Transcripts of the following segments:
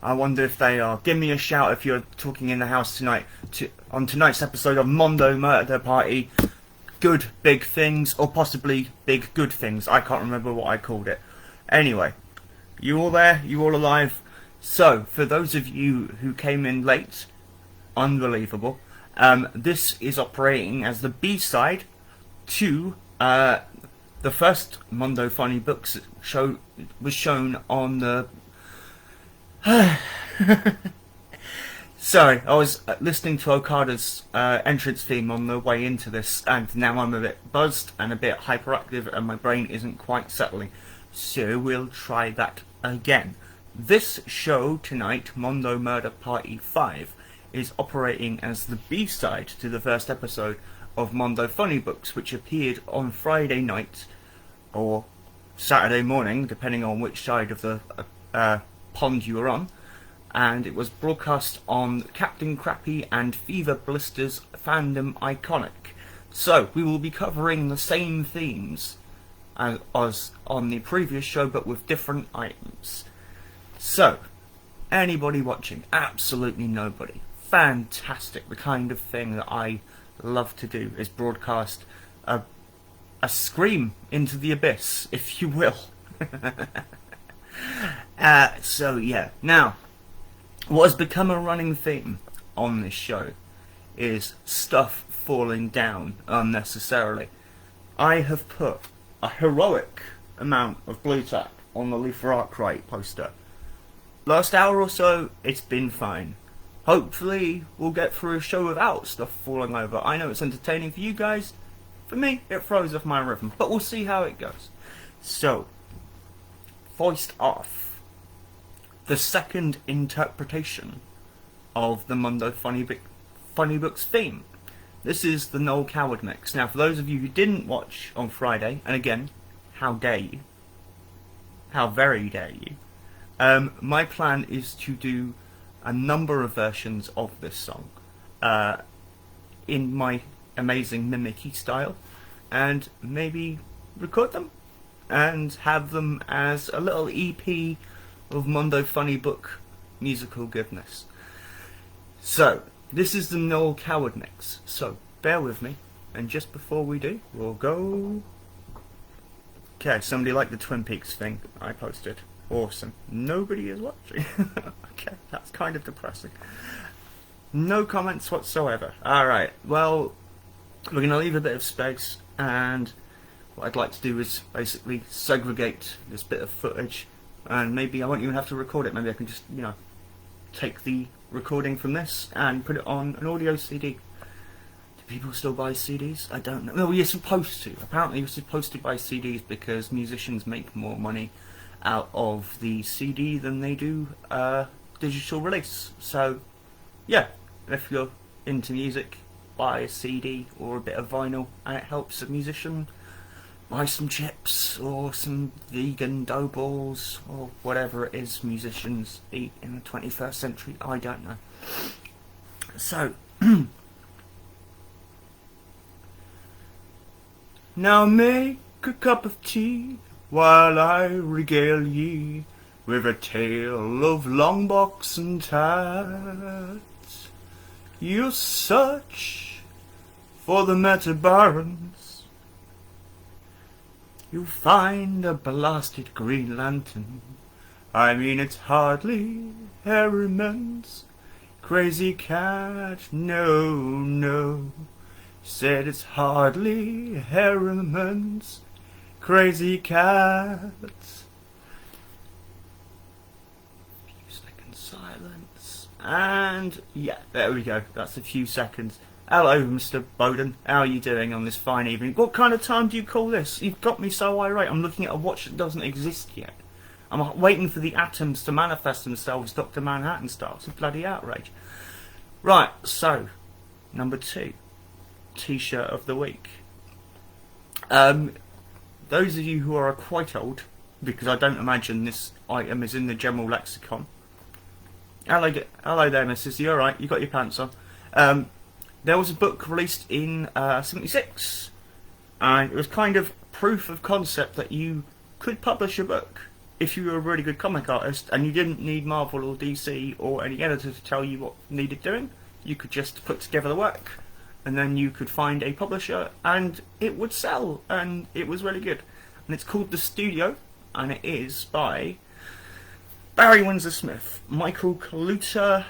I wonder if they are. Give me a shout if you're talking in the house tonight on tonight's episode of Mondo Murder Party. Good big things, or possibly big good things. I can't remember what I called it. Anyway, you all there? You all alive? So, for those of you who came in late, unbelievable. This is operating as the B-side to the first Mondo FunnyBooks show was shown on the. Sorry, I was listening to Okada's entrance theme on the way into this, and now I'm a bit buzzed and a bit hyperactive, and my brain isn't quite settling. So we'll try that again. This show tonight, Mondo Murder Party 5, is operating as the B-side to the first episode of Mondo FunnyBooks, which appeared on Friday night or Saturday morning, depending on which side of the pond you were on, and it was broadcast on Captain Crappy and Fever Blister's Fandom Iconic. So we will be covering the same themes as on the previous show, but with different items. So, anybody watching? Absolutely nobody. Fantastic. The kind of thing that I love to do is broadcast a scream into the abyss, if you will. So yeah, now what has become a running theme on this show is stuff falling down unnecessarily. I have put a heroic amount of blue tack on the Leaf Arkwright poster. Last hour or so, it's been fine. Hopefully we'll get through a show without stuff falling over. I know it's entertaining for you guys. For me, it throws off my rhythm, but we'll see how it goes. So, voiced off, the second interpretation of the Mondo FunnyBooks theme. This is the Noel Coward mix. Now, for those of you who didn't watch on Friday, and again, how dare you? How very dare you? My plan is to do a number of versions of this song in my amazing mimicky style, and maybe record them and have them as a little EP of Mondo FunnyBook musical goodness. So, this is the Noel Coward mix, so bear with me, and just before we do, we'll go. Okay, somebody liked the Twin Peaks thing I posted. Awesome. Nobody is watching. Okay, that's kind of depressing. No comments whatsoever. Alright, well, we're going to leave a bit of space, and what I'd like to do is basically segregate this bit of footage, and maybe I won't even have to record it. Maybe I can just, take the recording from this and put it on an audio CD. Do people still buy CDs? I don't know. No, you're supposed to. Apparently you're supposed to buy CDs because musicians make more money out of the CD than they do digital release. So, yeah, if you're into music, buy a CD or a bit of vinyl, and it helps a musician buy some chips or some vegan dough balls or whatever it is musicians eat in the 21st century. I don't know. So, now make a cup of tea while I regale ye with a tale of long box and tats. You search for the Metabarons, you find a blasted Green Lantern. I mean, it's hardly Harriman's crazy cat. No, no. Said it's hardly Harriman's crazy cat. Few seconds silence. And yeah, there we go. That's a few seconds. Hello, Mr. Bowden. How are you doing on this fine evening? What kind of time do you call this? You've got me so irate. I'm looking at a watch that doesn't exist yet. I'm waiting for the atoms to manifest themselves Dr. Manhattan style. It's a bloody outrage. Right, so, number 2. T-shirt of the week. Those of you who are quite old, because I don't imagine this item is in the general lexicon. Hello there, missus. You alright? You got your pants on? There was a book released in 76, and it was kind of proof of concept that you could publish a book if you were a really good comic artist and you didn't need Marvel or DC or any editor to tell you what needed doing, you could just put together the work, and then you could find a publisher and it would sell, and it was really good. And it's called The Studio, and it is by Barry Windsor Smith, Michael Kaluta,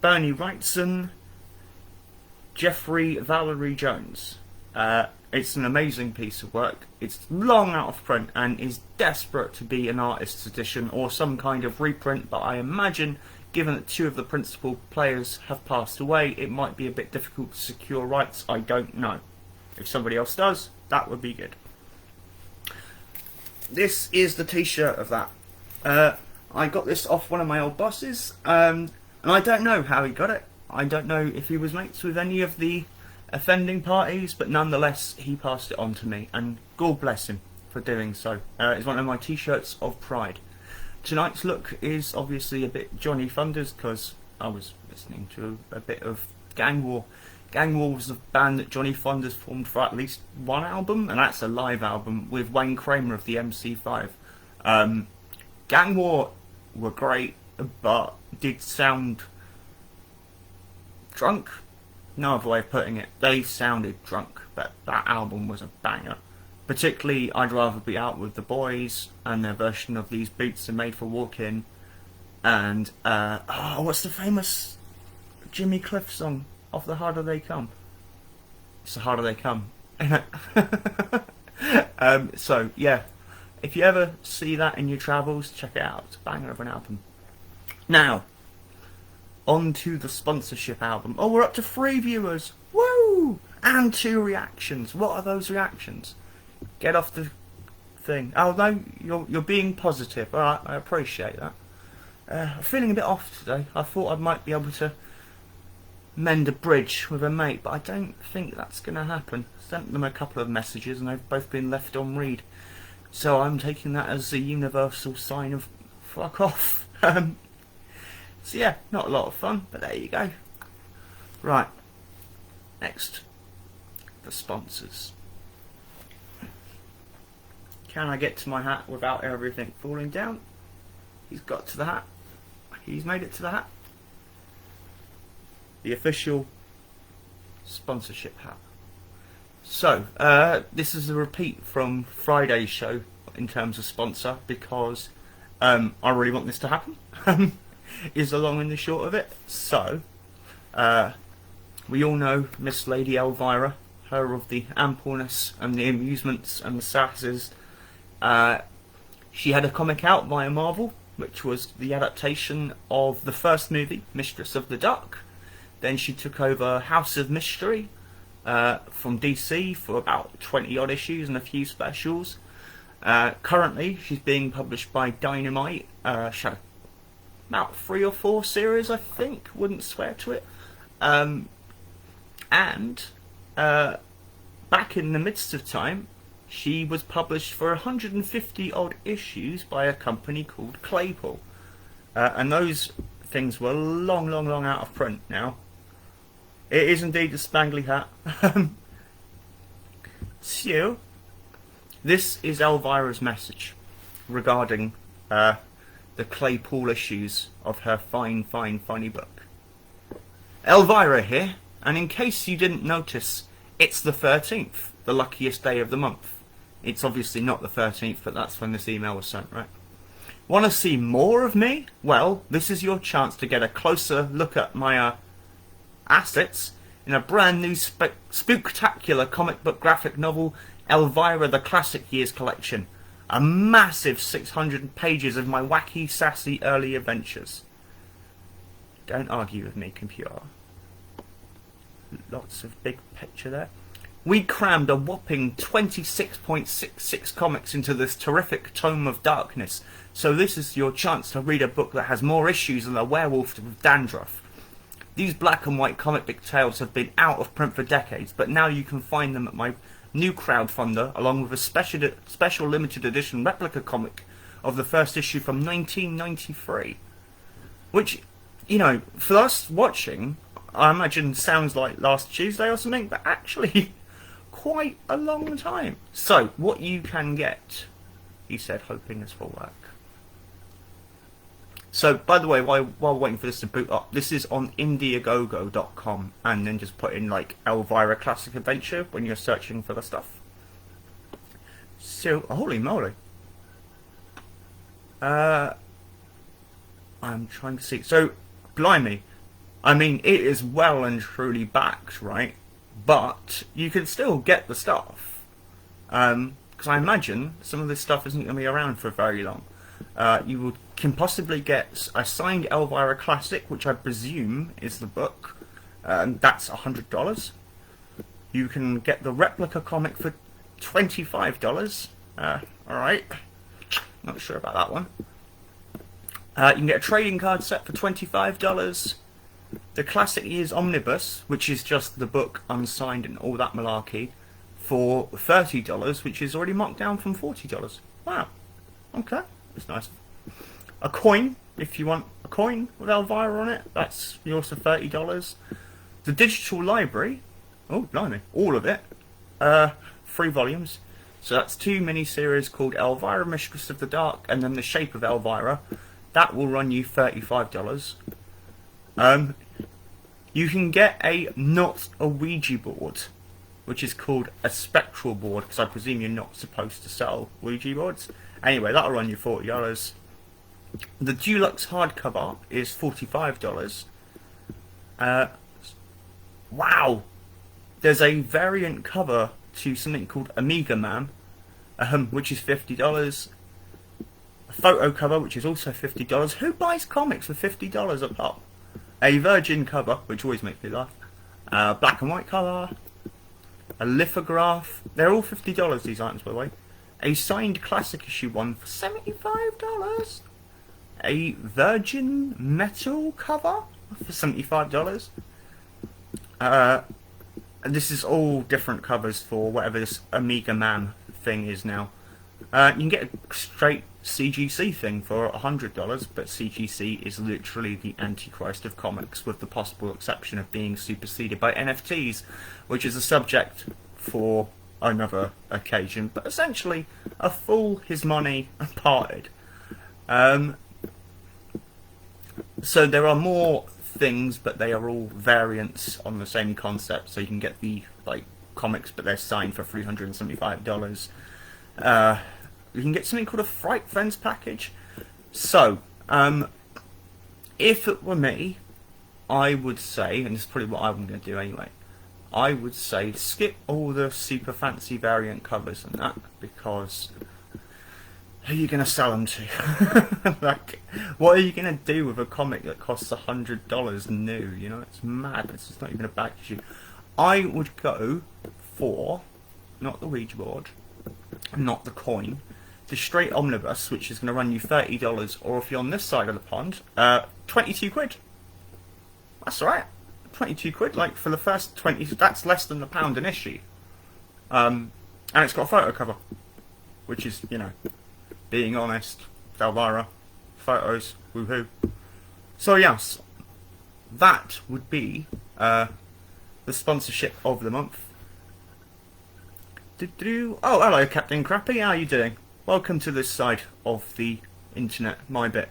Bernie Wrightson, Jeffrey Valerie Jones. It's an amazing piece of work. It's long out of print and is desperate to be an artist's edition or some kind of reprint, but I imagine, given that 2 of the principal players have passed away, it might be a bit difficult to secure rights. I don't know. If somebody else does, that would be good. This is the t-shirt of that. I got this off one of my old bosses, and I don't know how he got it. I don't know if he was mates with any of the offending parties, but nonetheless he passed it on to me, and God bless him for doing so. It's one of my t-shirts of pride. Tonight's look is obviously a bit Johnny Thunders, because I was listening to a bit of Gang War. Gang War was a band that Johnny Thunders formed for at least one album, and that's a live album with Wayne Kramer of the MC5. Gang War were great, but did sound drunk. No other way of putting it. They sounded drunk, but that album was a banger. Particularly, I'd Rather Be Out With The Boys, and their version of These Boots Are Made For Walking, and, what's the famous Jimmy Cliff song, Of The Harder They Come? It's The Harder They Come. So, yeah, if you ever see that in your travels, check it out. It's a banger of an album. Now, on to the sponsorship album. Oh, we're up to 3 viewers. Woo! And 2 reactions. What are those reactions? Get off the thing. Oh no, you're being positive. Alright, I appreciate that. I'm feeling a bit off today. I thought I might be able to mend a bridge with a mate, but I don't think that's going to happen. Sent them a couple of messages and they've both been left on read. So I'm taking that as a universal sign of fuck off. So yeah, not a lot of fun, but there you go. Right, next, the sponsors. Can I get to my hat without everything falling down? He's got to the hat. He's made it to the hat. The official sponsorship hat. So, this is a repeat from Friday's show in terms of sponsor, because I really want this to happen. Is the long and the short of it. So, we all know Miss Lady Elvira, her of the ampleness and the amusements and the sasses. She had a comic out via Marvel, which was the adaptation of the first movie, Mistress of the Dark. Then she took over House of Mystery from DC for about 20 odd issues and a few specials. Currently, she's being published by Dynamite. About 3 or 4 series, I think. Wouldn't swear to it. And back in the midst of time, she was published for 150 odd issues by a company called Claypool. And those things were long out of print now. It is indeed a spangly hat. So, this is Elvira's message regarding the Claypool issues of her fine funny book. Elvira here, and in case you didn't notice, it's the 13th, the luckiest day of the month. It's obviously not the 13th, but that's when this email was sent, right? Want to see more of me? Well, this is your chance to get a closer look at my assets in a brand new spooktacular comic book graphic novel, Elvira the Classic Years Collection. A massive 600 pages of my wacky, sassy early adventures. Don't argue with me, computer. Lots of big picture there. We crammed a whopping 26.66 comics into this terrific tome of darkness, so this is your chance to read a book that has more issues than a werewolf with dandruff. These black and white comic book tales have been out of print for decades, but now you can find them at my new crowdfunder, along with a special limited edition replica comic of the first issue from 1993. Which, you know, for us watching, I imagine sounds like last Tuesday or something, but actually quite a long time. So, what you can get he said, hoping this will work. So, by the way, while waiting for this to boot up, this is on indiegogo.com, and then just put in, like, Elvira Classic Adventure when you're searching for the stuff. So, holy moly. I'm trying to see. So, blimey. I mean, it is well and truly backed, right? But you can still get the stuff. Because I imagine some of this stuff isn't going to be around for very long. You can possibly get a signed Elvira Classic, which I presume is the book. That's $100. You can get the replica comic for $25. Alright. Not sure about that one. You can get a trading card set for $25. The Classic Years Omnibus, which is just the book unsigned and all that malarkey, for $30, which is already marked down from $40. Wow. Okay. That's nice. A coin, if you want a coin with Elvira on it, that's yours for $30. The digital library, oh blimey, all of it, 3 volumes. So that's 2 mini-series called Elvira, Mistress of the Dark, and then The Shape of Elvira. That will run you $35. You can get not a Ouija board, which is called a spectral board, because I presume you're not supposed to sell Ouija boards. Anyway, that'll run you $40. The deluxe hardcover is $45. Wow! There's a variant cover to something called Amiga Man, which is $50. A photo cover, which is also $50. Who buys comics for $50 a pop? A Virgin cover, which always makes me laugh. Black and white cover. A lithograph. They're all $50, these items, by the way. A signed classic issue one for $75. A Virgin metal cover for $75. And this is all different covers for whatever this Amiga Man thing is now. You can get a straight CGC thing for $100, but CGC is literally the antichrist of comics, with the possible exception of being superseded by NFTs, which is a subject for another occasion. But essentially, a fool, his money, and parted. So there are more things, but they are all variants on the same concept. So you can get the comics, but they're signed for $375. You can get something called a Fright Friends package. So, if it were me, I would say, and this is probably what I'm going to do anyway, I would say skip all the super fancy variant covers and that, because who are you going to sell them to? What are you going to do with a comic that costs $100 new? You know, it's mad. It's just not even a back issue. I would go for, not the Ouija board, not the coin, the straight omnibus, which is going to run you $30, or if you're on this side of the pond, 22 quid. That's right, 22 quid. Like for the first 20, that's less than £1 an issue. And it's got a photo cover, which is, you know, being honest, Elvira, photos, woohoo. So yes, that would be the sponsorship of the month. Oh, hello, Captain Crappy. How are you doing? Welcome to this side of the internet, my bit,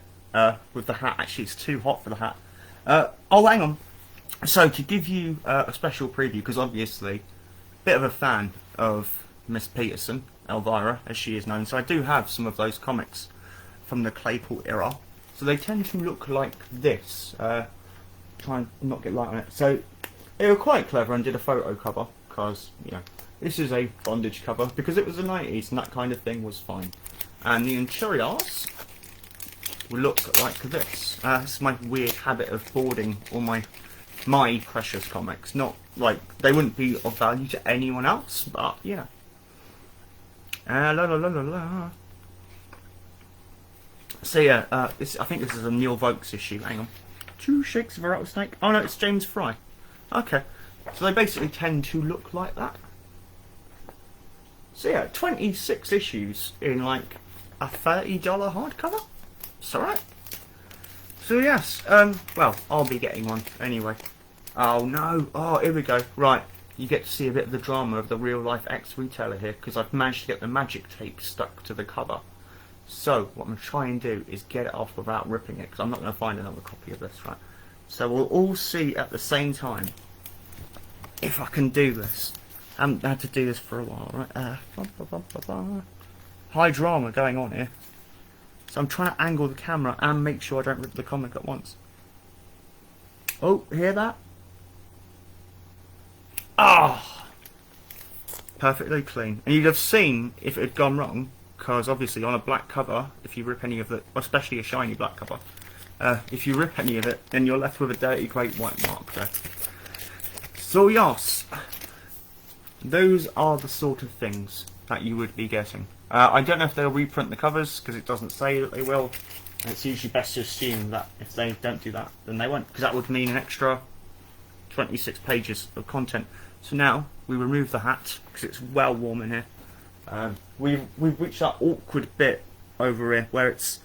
with the hat. Actually, it's too hot for the hat. Oh, hang on. So, to give you a special preview, because obviously, bit of a fan of Miss Peterson, Elvira, as she is known, so I do have some of those comics from the Claypool era. So they tend to look like this. Try and not get light on it. So, they were quite clever and did a photo cover, because, you know, this is a bondage cover, because it was the 90s and that kind of thing was fine. And the interiors will look like this. It's my weird habit of boarding all my precious comics. Not like, they wouldn't be of value to anyone else, but, you know. La la la la la. So yeah, I think this is a Neil Vokes issue. Hang on. 2 shakes of a rattlesnake. Oh no, it's James Fry. Okay. So they basically tend to look like that. So yeah, 26 issues in like a $30 hardcover. It's alright. So yes, well, I'll be getting one anyway. Oh no, oh here we go. Right, you get to see a bit of the drama of the real life ex-retailer here, because I've managed to get the magic tape stuck to the cover. So what I'm going to try and do is get it off without ripping it, because I'm not going to find another copy of this, right? So we'll all see at the same time if I can do this. I haven't had to do this for a while, right? High drama going on here. So I'm trying to angle the camera and make sure I don't rip the comic at once. Oh, hear that? Ah! Perfectly clean. And you'd have seen if it had gone wrong, because obviously on a black cover, if you rip any of it, especially a shiny black cover, if you rip any of it, then you're left with a dirty great white mark there. So yes, those are the sort of things that you would be getting. I don't know if they'll reprint the covers, because it doesn't say that they will. It's usually best to assume that if they don't do that, then they won't, because that would mean an extra 26 pages of content. So now we remove the hat, because it's well warm in here. We've reached that awkward bit over here where it's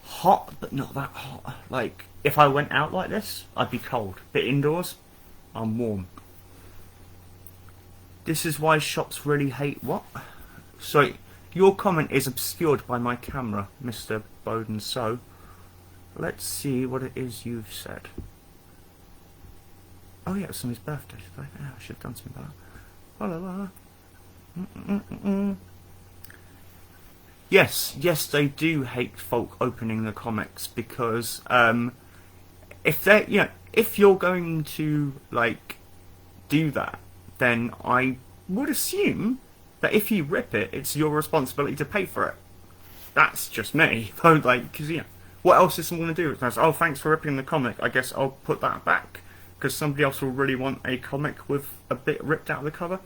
hot but not that hot. Like if I went out like this, I'd be cold. But indoors, I'm warm. This is why shops really hate what? So your comment is obscured by my camera, Mr. Bowden. So let's see what it is you've said. Oh yeah, it's somebody's birthday today. Yeah, I should have done something about that. Yes, they do hate folk opening the comics, because if you're going to like do that, then I would assume that if you rip it, it's your responsibility to pay for it. That's just me, like, because what else is someone going to do? It's, oh, thanks for ripping the comic. I guess I'll put that back because somebody else will really want a comic with a bit ripped out of the cover.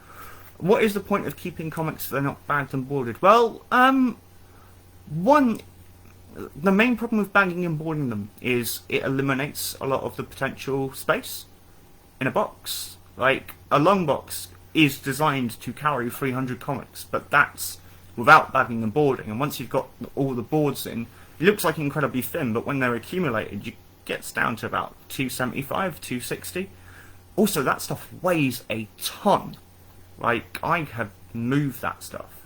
What is the point of keeping comics if they're not bagged and boarded? Well, the main problem with bagging and boarding them is it eliminates a lot of the potential space in a box. Like, a long box is designed to carry 300 comics, but that's without bagging and boarding. And once you've got all the boards in, it looks like incredibly thin, but when they're accumulated, it gets down to about 275, 260. Also, that stuff weighs a ton. Like, I have moved that stuff.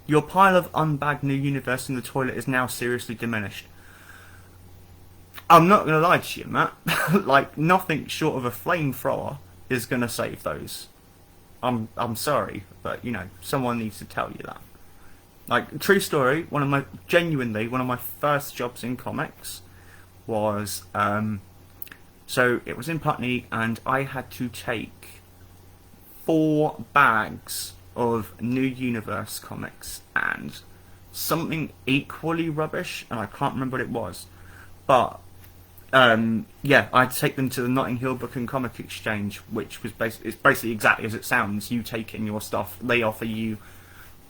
Your pile of unbagged New Universe in the toilet is now seriously diminished. I'm not going to lie to you, Matt. Like, nothing short of a flamethrower is going to save those. I'm sorry, but, someone needs to tell you that. Like, true story, genuinely, one of my first jobs in comics was, so it was in Putney, and I had to take 4 bags of New Universe comics and something equally rubbish, and I can't remember what it was, but yeah, I had to take them to the Notting Hill Book and Comic Exchange, which was basically exactly as it sounds. You take in your stuff, they offer you,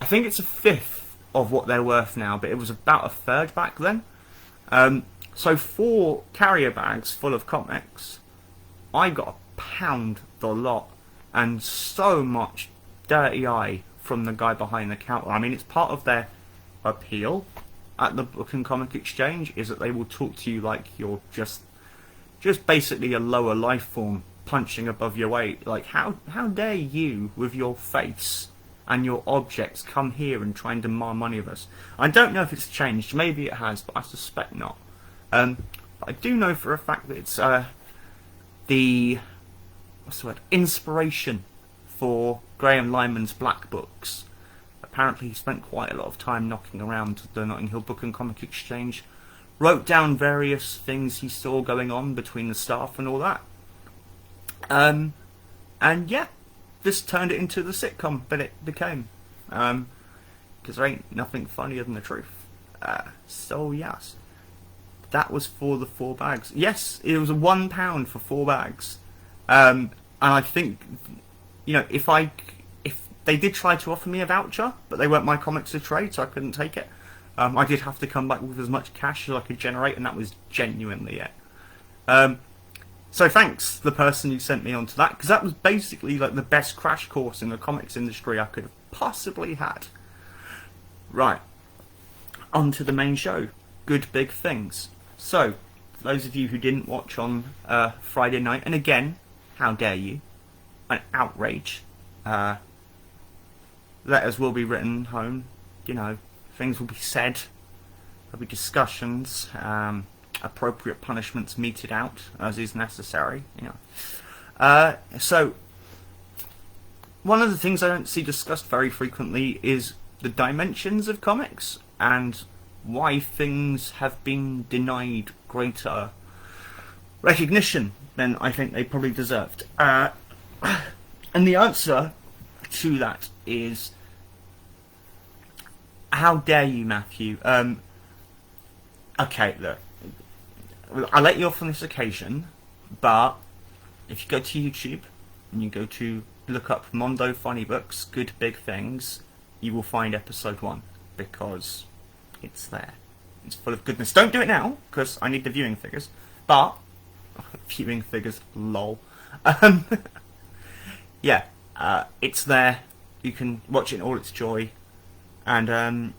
I think it's a fifth of what they're worth now, but it was about a third back then. So 4 carrier bags full of comics, I got £1 the lot. And so much dirty eye from the guy behind the counter. I mean, it's part of their appeal at the Book and Comic Exchange, is that they will talk to you like you're just basically a lower life form punching above your weight. Like, how dare you, with your face and your objects, come here and try and demand money of us? I don't know if it's changed. Maybe it has, but I suspect not. But I do know for a fact that it's what's the word? Inspiration for Graham Lyman's Black Books. Apparently he spent quite a lot of time knocking around the Notting Hill Book and Comic Exchange, wrote down various things he saw going on between the staff and all that. And yeah, this turned it into the sitcom that it became. Because there ain't nothing funnier than the truth. So yes, that was for the 4 bags. Yes, it was £1 for 4 bags. And I think, if they did try to offer me a voucher, but they weren't my comics to trade, so I couldn't take it. I did have to come back with as much cash as I could generate, and that was genuinely it. So thanks, the person who sent me onto that, because that was basically like the best crash course in the comics industry I could have possibly had. Right, on to the main show. Good big things. So, those of you who didn't watch on Friday night, and again, how dare you? An outrage. Letters will be written home, things will be said, there'll be discussions, appropriate punishments meted out as is necessary. So one of the things I don't see discussed very frequently is the dimensions of comics and why things have been denied greater recognition than I think they probably deserved. And the answer to that is, how dare you, Matthew? Okay, look, I'll let you off on this occasion, but if you go to YouTube and you go to look up Mondo FunnyBooks, Good Big Things, you will find episode 1, because it's there. It's full of goodness. Don't do it now, because I need the viewing figures, but viewing figures, lol. Yeah, it's there. You can watch it in all its joy, and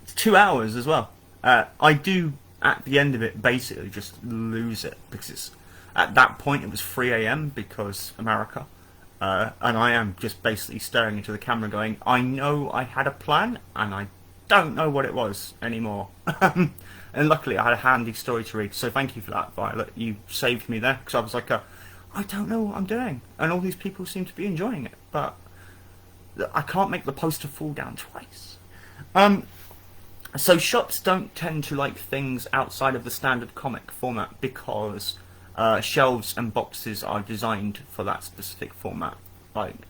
it's 2 hours as well. I do, at the end of it, basically just lose it, because it's, at that point it was 3 AM because America, and I am just basically staring into the camera going, I know I had a plan and I don't know what it was anymore. And luckily I had a handy story to read, so thank you for that, Violet. You saved me there, because I was like, I don't know what I'm doing, and all these people seem to be enjoying it, but I can't make the poster fall down twice. So shops don't tend to like things outside of the standard comic format because shelves and boxes are designed for that specific format.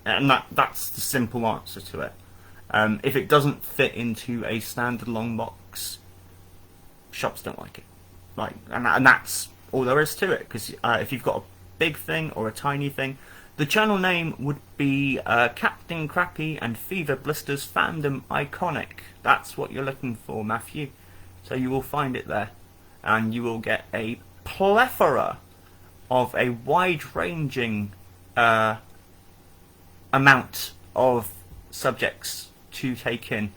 And that's the simple answer to it. If it doesn't fit into a standard long box, shops don't like it. And that's all there is to it. Because if you've got a big thing or a tiny thing, the channel name would be Captain Crappy and Fever Blisters Fandom Iconic. That's what you're looking for, Matthew. So you will find it there, and you will get a plethora of a wide-ranging amount of subjects to take in.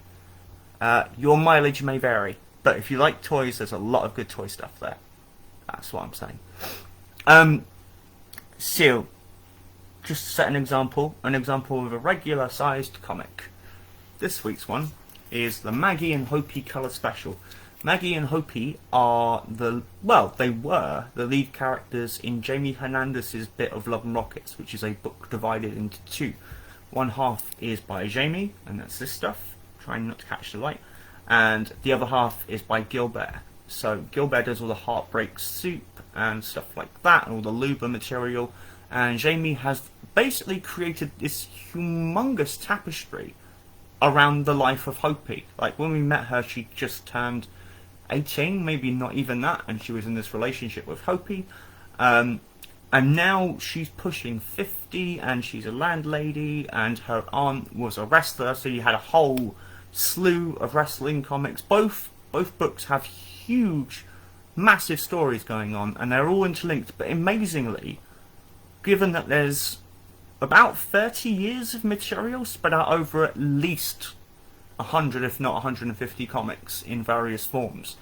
Your mileage may vary, but if you like toys, there's a lot of good toy stuff there. That's what I'm saying. So, just to set an example of a regular-sized comic. This week's one is the Maggie and Hopi Colour Special. Maggie and Hopi are they were the lead characters in Jamie Hernandez's bit of Love and Rockets, which is a book divided into 2. One half is by Jamie, and that's this stuff, trying not to catch the light, and the other half is by Gilbert. So Gilbert does all the Heartbreak soup and stuff like that, and all the Luba material, and Jamie has basically created this humongous tapestry around the life of Hopi. Like, when we met her, she just turned 18, maybe not even that, and she was in this relationship with Hopi, and now she's pushing 50, and she's a landlady, and her aunt was a wrestler, so you had a whole slew of wrestling comics. Both books have huge, massive stories going on, and they're all interlinked, but amazingly, given that there's about 30 years of material spread out over at least 100, if not 150 comics in various forms,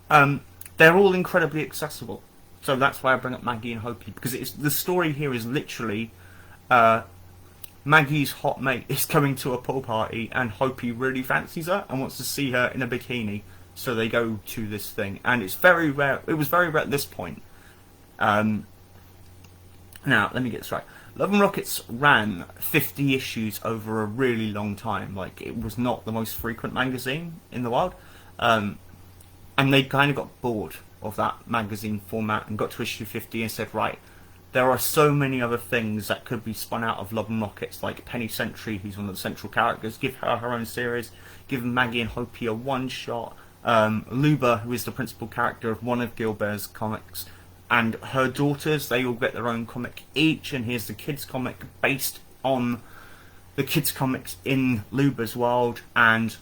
they're all incredibly accessible. So that's why I bring up Maggie and Hopi, because the story here is literally Maggie's hot mate is coming to a pool party, and Hopi really fancies her and wants to see her in a bikini, so they go to this thing. And it's very rare. It was very rare at this point. Now, let me get this right. Love and Rockets ran 50 issues over a really long time. Like, it was not the most frequent magazine in the world. And they kind of got bored of that magazine format and got to issue 50 and said, right, there are so many other things that could be spun out of Love and Rockets, like Penny Sentry, who's one of the central characters, give her her own series, give Maggie and Hopi a one-shot, Luba, who is the principal character of one of Gilbert's comics, and her daughters, they all get their own comic each, and here's the kids' comic based on the kids' comics in Luba's world, and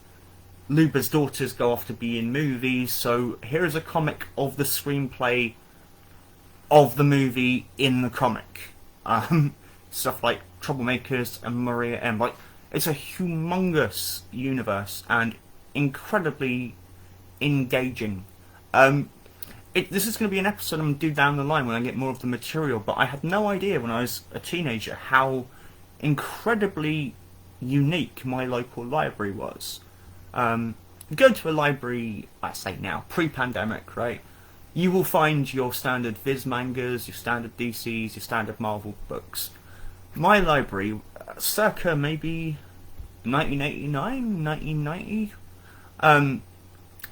Luba's daughters go off to be in movies, so here is a comic of the screenplay of the movie in the comic. Stuff like Troublemakers and Maria M. Like, it's a humongous universe, and incredibly engaging. This is going to be an episode I'm going to do down the line when I get more of the material, but I had no idea when I was a teenager how incredibly unique my local library was. go to a library, I say now, pre-pandemic, right? You will find your standard Viz mangas, your standard DCs, your standard Marvel books. My library, circa maybe 1989, 1990,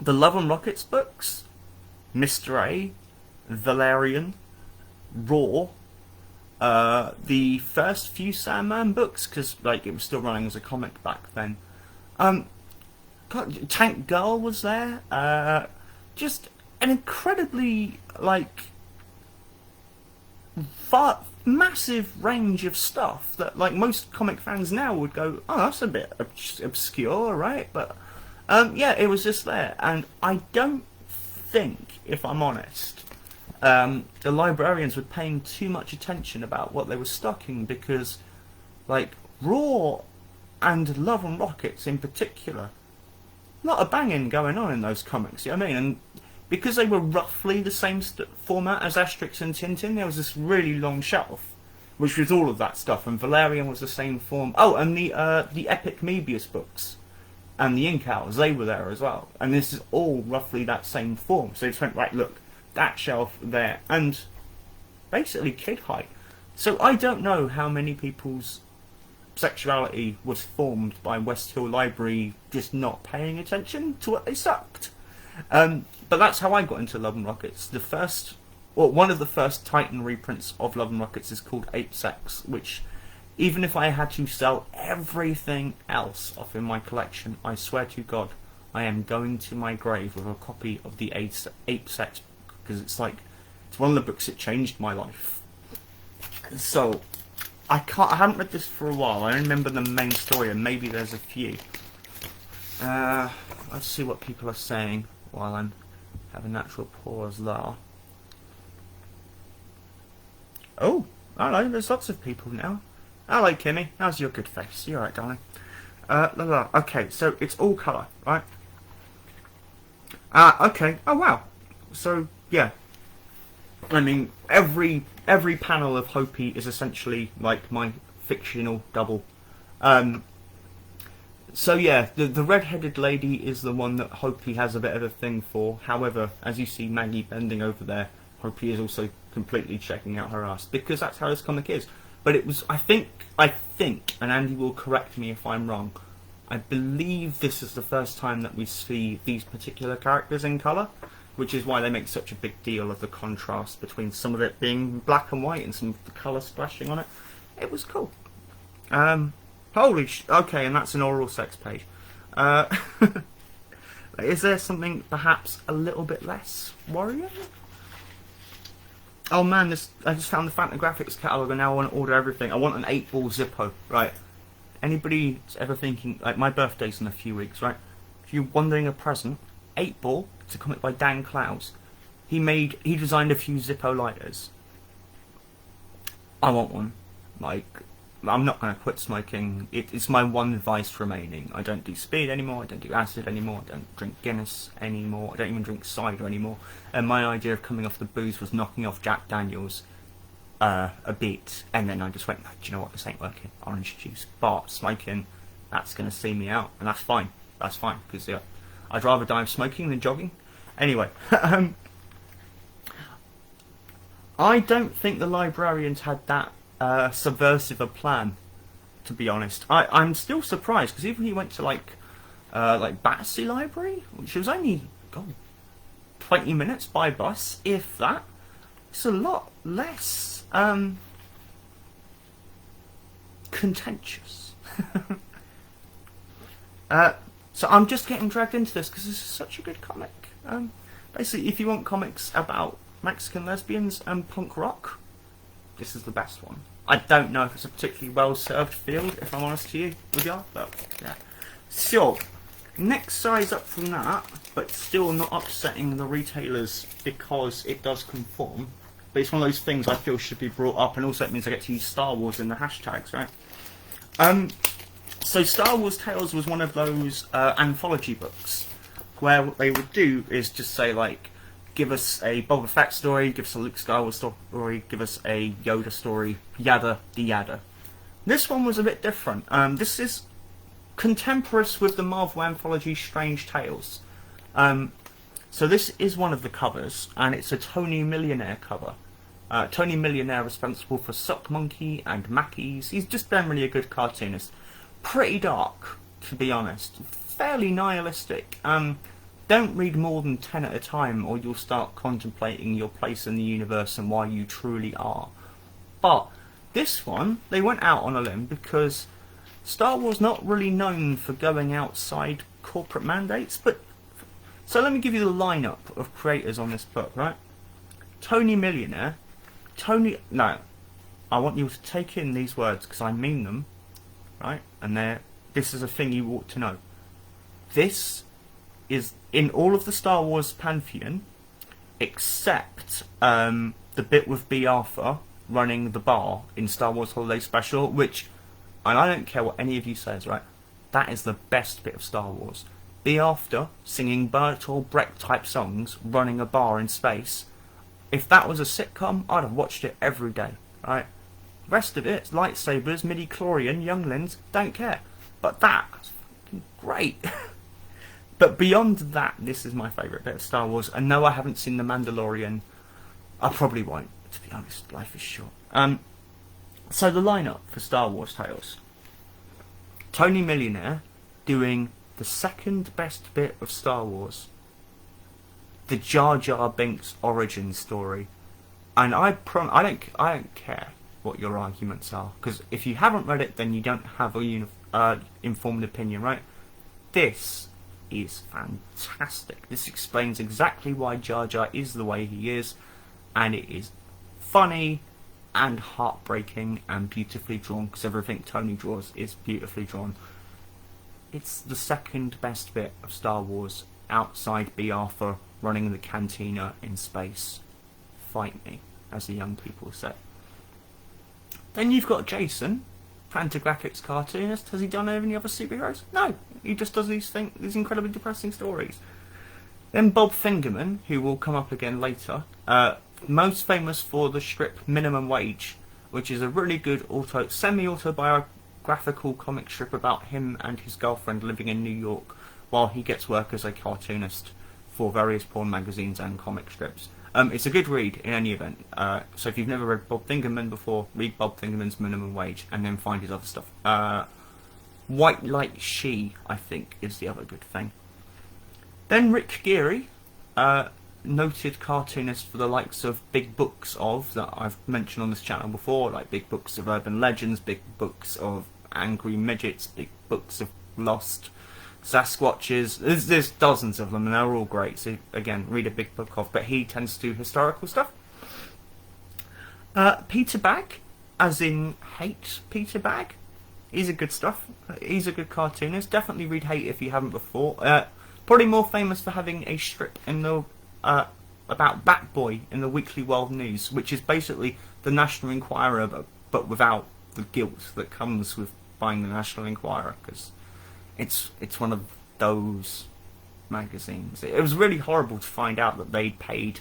the Love and Rockets books, Mr. A, Valerian, Raw, the first few Sandman books, because like it was still running as a comic back then. Tank Girl was there. Just an incredibly massive range of stuff that like most comic fans now would go, oh, that's a bit obscure, right? But yeah, it was just there, and I don't think, if I'm honest, the librarians were paying too much attention about what they were stocking, because like Raw and Love and Rockets in particular, a lot of banging going on in those comics, you know what I mean? And because they were roughly the same format as Asterix and Tintin, there was this really long shelf, which was all of that stuff, and Valerian was the same form. Oh, and the Epic Mebius books, and the Ink Owls, they were there as well. And this is all roughly that same form. So they just went, right, look, that shelf there, and basically kid height. So I don't know how many people's sexuality was formed by West Hill Library just not paying attention to what they sucked. But that's how I got into Love and Rockets. One of the first Titan reprints of Love and Rockets is called Ape Sex, which, even if I had to sell everything else off in my collection, I swear to God, I am going to my grave with a copy of the Ape Sex, because it's one of the books that changed my life. So I haven't read this for a while. I remember the main story, and maybe there's a few. Let's see what people are saying while I'm having natural pause there. Oh, hello, there's lots of people now. Hello, Kimmy. How's your good face? You alright, darling? Okay, so it's all colour, right? Okay. Oh, wow. So, yeah. I mean, every panel of Hopi is essentially like my fictional double. So yeah, the red-headed lady is the one that Hopi has a bit of a thing for. However, as you see Maggie bending over there, Hopi is also completely checking out her ass, because that's how this comic is. But it was, I think, and Andy will correct me if I'm wrong, I believe this is the first time that we see these particular characters in colour, which is why they make such a big deal of the contrast between some of it being black and white and some of the colour splashing on it. It was cool. Okay, and that's an oral sex page. Is there something perhaps a little bit less worrying? Oh man, I just found the Fantagraphics catalogue, and now I want to order everything. I want an 8-ball Zippo, right? Anybody ever thinking, like, my birthday's in a few weeks, right? If you're wanting a present, 8-ball, it's a comic by Dan Clowes. He designed a few Zippo lighters. I want one. Like, I'm not going to quit smoking. It's my one vice remaining. I don't do speed anymore, I don't do acid anymore, I don't drink Guinness anymore, I don't even drink cider anymore. And my idea of coming off the booze was knocking off Jack Daniels a bit, and then I just went, no, do you know what, this ain't working. Orange juice, but smoking, that's going to see me out, and that's fine. That's fine, because yeah, I'd rather die of smoking than jogging. Anyway, I don't think the librarians had that subversive a plan, to be honest. I'm still surprised, because even he went to like Battersea Library, which was only 20 minutes by bus, if that. It's a lot less contentious. So I'm just getting dragged into this because this is such a good comic. Basically, if you want comics about Mexican lesbians and punk rock, this is the best one. I don't know if it's a particularly well-served field, if I'm honest with you, but yeah. So, next size up from that, but still not upsetting the retailers because it does conform. But it's one of those things I feel should be brought up, and also it means I get to use Star Wars in the hashtags, right? So Star Wars Tales was one of those anthology books, where what they would do is just say, like, give us a Boba Fett story, give us a Luke Skywalker story, give us a Yoda story, yada de yada. This one was a bit different. This is contemporaneous with the Marvel anthology Strange Tales. So this is one of the covers, and it's a Tony Millionaire cover. Tony Millionaire responsible for Sock Monkey and Mackies. He's just generally a good cartoonist. Pretty dark, to be honest. Fairly nihilistic. Don't read more than 10 at a time, or you'll start contemplating your place in the universe and why you truly are. But this one, they went out on a limb because Star Wars not really known for going outside corporate mandates. But so let me give you the lineup of creators on this book, right? Tony Millionaire. No, I want you to take in these words because I mean them, right? And this is a thing you ought to know. This is in all of the Star Wars pantheon, except the bit with B. Arthur running the bar in Star Wars Holiday Special, which, and I don't care what any of you says, right? That is the best bit of Star Wars. B. Arthur singing Bertolt Brecht type songs, running a bar in space. If that was a sitcom, I'd have watched it every day, right? The rest of it, lightsabers, midi-chlorian, younglings, don't care. But that's fucking great. But beyond that, this is my favourite bit of Star Wars. And no, I haven't seen The Mandalorian. I probably won't, to be honest. Life is short. So the lineup for Star Wars Tales. Tony Millionaire doing the second best bit of Star Wars. The Jar Jar Binks origin story. And I don't care what your arguments are. Because if you haven't read it, then you don't have a informed opinion, right? This is fantastic. This explains exactly why Jar Jar is the way he is, and it is funny and heartbreaking and beautifully drawn, because everything Tony draws is beautifully drawn. It's the second best bit of Star Wars outside B. Arthur running the cantina in space. Fight me, as the young people say. Then you've got Jason, Fantagraphics cartoonist. Has he done any other superheroes? No, he just does these incredibly depressing stories. Then Bob Fingerman, who will come up again later, most famous for the strip Minimum Wage, which is a really good semi-autobiographical comic strip about him and his girlfriend living in New York while he gets work as a cartoonist for various porn magazines and comic strips. It's a good read in any event. So if you've never read Bob Fingerman before, read Bob Fingerman's Minimum Wage and then find his other stuff. White Light She, I think, is the other good thing. Then Rick Geary, noted cartoonist for the likes of Big Books of, that I've mentioned on this channel before, like Big Books of Urban Legends, Big Books of Angry Midgets, Big Books of Lost, Sasquatches. There's dozens of them and they're all great, so again, read a Big Book of, but he tends to do historical stuff. Peter Bagg, as in Hate Peter Bagg. He's a good stuff. He's a good cartoonist. Definitely read Hate if you haven't before. Probably more famous for having a strip in the about Batboy in the Weekly World News, which is basically the National Enquirer, but without the guilt that comes with buying the National Enquirer, because it's one of those magazines. It was really horrible to find out that they'd paid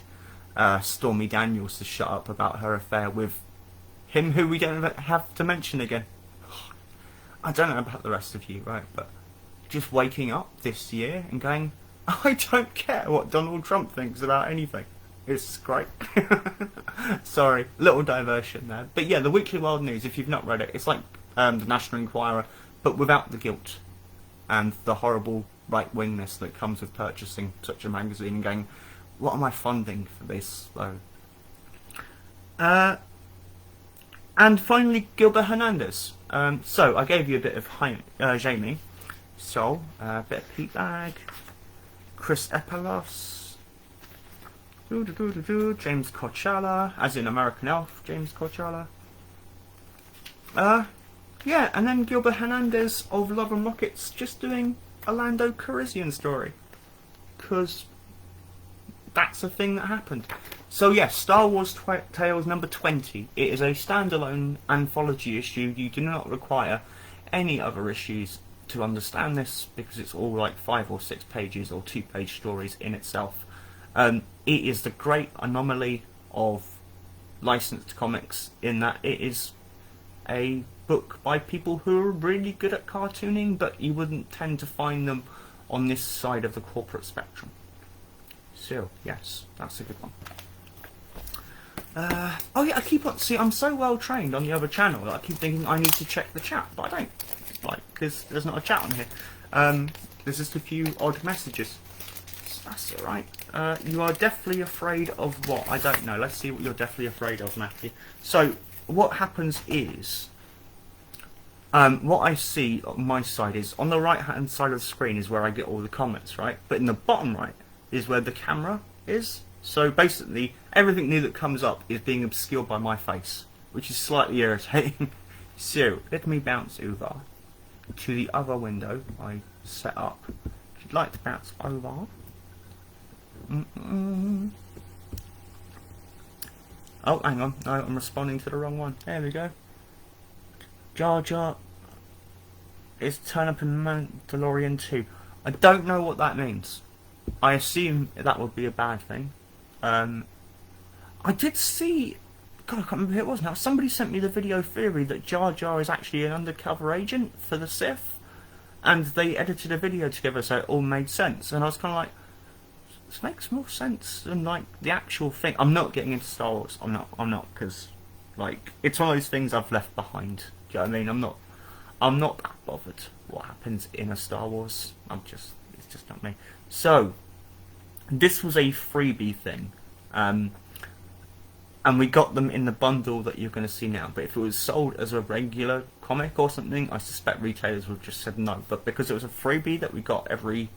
Stormy Daniels to shut up about her affair with him, who we don't have to mention again. I don't know about the rest of you, right, but just waking up this year and going, I don't care what Donald Trump thinks about anything. It's great. Sorry, little diversion there. But yeah, the Weekly World News, if you've not read it, it's like the National Enquirer, but without the guilt and the horrible right-wingness that comes with purchasing such a magazine and going, what am I funding for this, though? And finally, Gilbert Hernandez. So, I gave you a bit of Jamie. So, a bit of Pete Bagg, Chris Epalos, James Coachella, as in American Elf, James Coachella. Yeah, and then Gilbert Hernandez of Love and Rockets just doing a Lando Calrissian story. Because that's a thing that happened. So yes, Star Wars Tales number 20. It is a standalone anthology issue. You do not require any other issues to understand this, because it's all like 5 or 6 pages or 2-page stories in itself. It is the great anomaly of licensed comics in that it is a book by people who are really good at cartooning, but you wouldn't tend to find them on this side of the corporate spectrum. So, yes, that's a good one. Oh yeah, I keep on... See, I'm so well trained on the other channel that I keep thinking I need to check the chat, but I don't. Like, because there's not a chat on here. There's just a few odd messages. So that's alright. You are deathly afraid of what? I don't know. Let's see what you're deathly afraid of, Matthew. So, what happens is... what I see on my side is, on the right-hand side of the screen is where I get all the comments, right? But in the bottom right is where the camera is. So basically, everything new that comes up is being obscured by my face, which is slightly irritating. So, let me bounce over to the other window I set up. If you'd like to bounce over. Oh, hang on. No, I'm responding to the wrong one. There we go. Jar Jar is turn up in Mandalorian 2. I don't know what that means. I assume that would be a bad thing. I did see... God, I can't remember who it was now. Somebody sent me the video theory that Jar Jar is actually an undercover agent for the Sith. And they edited a video together so it all made sense. And I was kind of like, this makes more sense than, like, the actual thing. I'm not getting into Star Wars. I'm not, because, like, it's one of those things I've left behind. Do you know what I mean? I'm not that bothered what happens in a Star Wars. It's just not me. So, this was a freebie thing. And we got them in the bundle that you're going to see now. But if it was sold as a regular comic or something, I suspect retailers would have just said no. But because it was a freebie that we got every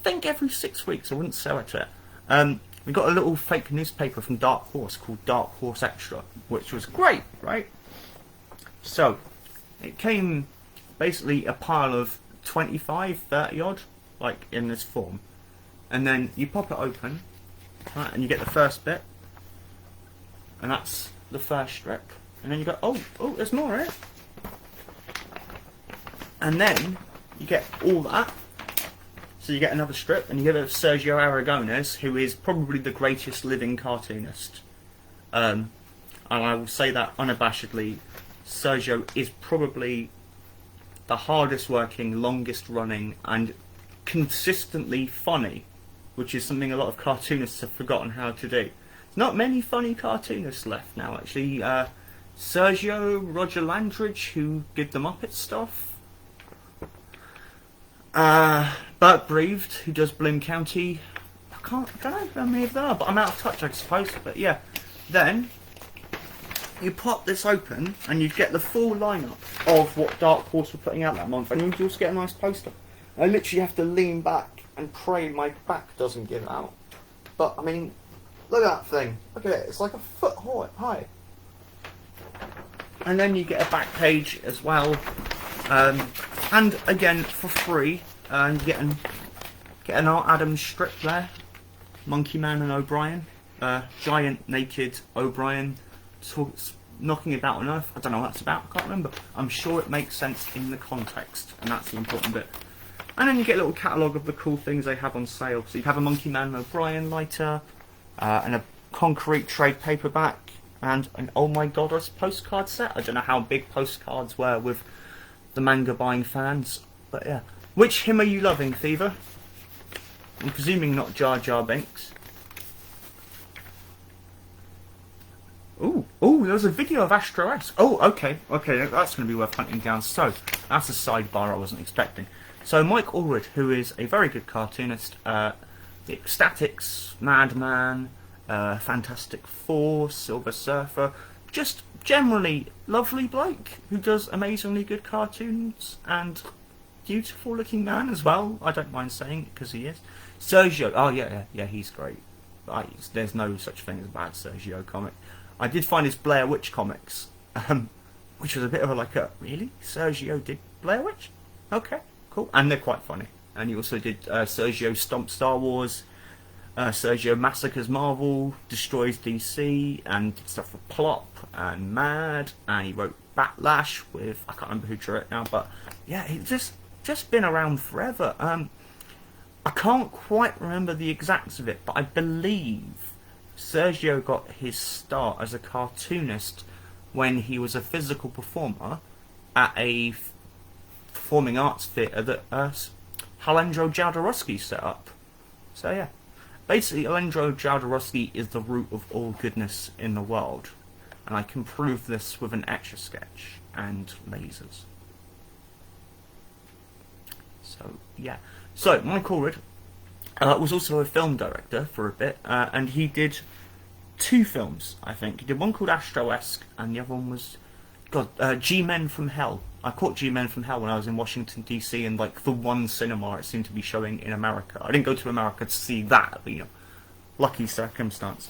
6 weeks, I wouldn't sell it to it. We got a little fake newspaper from Dark Horse called Dark Horse Extra, which was great, right? So, it came basically a pile of 25, 30 odd, like in this form. And then you pop it open, right, and you get the first bit. And that's the first strip. And then you go, oh, there's more in it. And then you get all that. So you get another strip, and you get a Sergio Aragonés, who is probably the greatest living cartoonist. And I will say that unabashedly. Sergio is probably the hardest working, longest running, and consistently funny, which is something a lot of cartoonists have forgotten how to do. Not many funny cartoonists left now, actually. Sergio, Roger Landridge, who did the Muppet stuff. Bert Breathed, who does Bloom County. I don't know how many of them are, but I'm out of touch, I suppose. But yeah, then you pop this open, and you get the full lineup of what Dark Horse were putting out that month, and you also get a nice poster. I literally have to lean back and pray my back doesn't give out. But I mean, look at that thing. Look at it. It's like a foot high. And then you get a back page as well. And again, for free, you get an Art Adams strip there. Monkey Man and O'Brien. Giant naked O'Brien knocking about on Earth. I don't know what that's about. I can't remember. I'm sure it makes sense in the context, and that's the important bit. And then you get a little catalogue of the cool things they have on sale. So you have a Monkey Man and O'Brien lighter. And a concrete trade paperback, and an Oh My Goddess postcard set. I don't know how big postcards were with the manga buying fans, but yeah. Which him are you loving, Thiever? I'm presuming not Jar Jar Binks. Ooh, there was a video of Astro S. Oh, okay, that's going to be worth hunting down. So, that's a sidebar I wasn't expecting. So, Mike Allred, who is a very good cartoonist, the Ecstatics, Madman, Fantastic Four, Silver Surfer, just generally lovely bloke who does amazingly good cartoons and beautiful looking man as well. I don't mind saying it because he is. Sergio, oh yeah, he's great. There's no such thing as a bad Sergio comic. I did find his Blair Witch comics, which was a bit of really? Sergio did Blair Witch? Okay, cool. And they're quite funny. And he also did Sergio Stomp Star Wars, Sergio Massacres Marvel, Destroys DC, and did stuff for Plop and Mad, and he wrote Backlash with, I can't remember who drew it now, but yeah, he's just been around forever. I can't quite remember the exacts of it, but I believe Sergio got his start as a cartoonist when he was a physical performer, at a performing arts theatre that Alejandro Jodorowsky set up. So yeah, basically Alejandro Jodorowsky is the root of all goodness in the world, and I can prove this with an Etch-a-Sketch and lasers. So yeah, so Mike Allred was also a film director for a bit, and he did 2 films, I think. He did one called Astro-esque, and the other one was, G-Men from Hell. I caught G-Men from Hell when I was in Washington, D.C., and like the one cinema it seemed to be showing in America. I didn't go to America to see that, but, you know, lucky circumstance.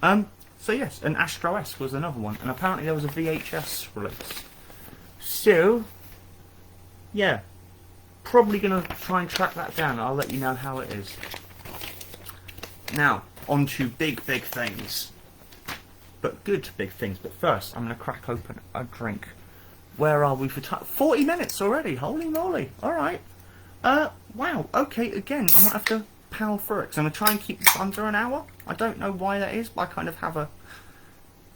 So yes, and Astro-esque was another one, and apparently there was a VHS release. So, yeah, probably going to try and track that down. I'll let you know how it is. Now, on to big things. But good big things. But first, I'm going to crack open a drink. Where are we for time? 40 minutes already. Holy moly. Alright. Wow. Okay, again, I might have to power through it. So I'm going to try and keep this under an hour. I don't know why that is, but I kind of have an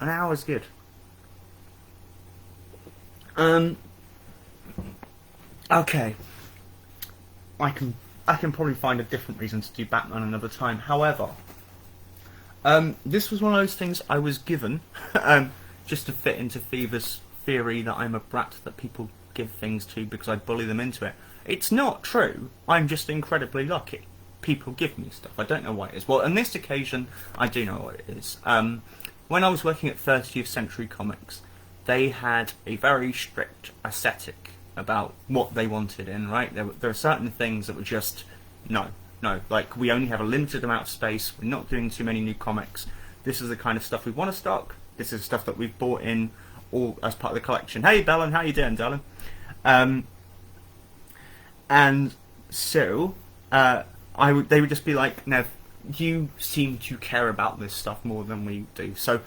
hour's good. Okay. I can probably find a different reason to do Batman another time. However, this was one of those things I was given, just to fit into Fever's theory that I'm a brat that people give things to because I bully them into it. It's not true. I'm just incredibly lucky. People give me stuff. I don't know why it is. Well, on this occasion, I do know what it is. When I was working at 30th Century Comics, they had a very strict aesthetic about what they wanted in, right? There are certain things that were just, no, like, we only have a limited amount of space, we're not doing too many new comics, this is the kind of stuff we want to stock, this is stuff that we've bought in all as part of the collection. Hey Bellin, how you doing, darling? And so, they would just be like, Nev, you seem to care about this stuff more than we do. So,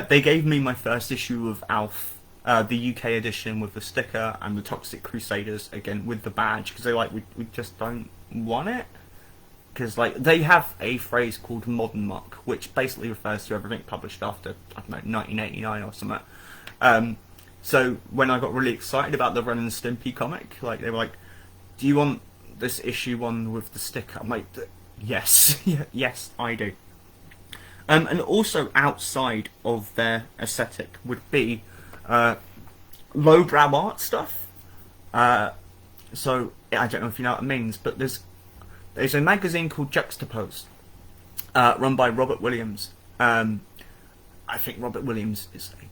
they gave me my first issue of Alf, the UK edition with the sticker, and the Toxic Crusaders, again, with the badge, because they're like, we just don't want it. Because, like, they have a phrase called modern muck, which basically refers to everything published after, I don't know, 1989 or something. So, when I got really excited about the Ren and Stimpy comic, like, they were like, do you want this issue one with the sticker? I'm like, yes, yes, I do. And also outside of their aesthetic would be lowbrow art stuff. So I don't know if you know what it means, but there's a magazine called Juxtaposed, run by Robert Williams. I think Robert Williams is a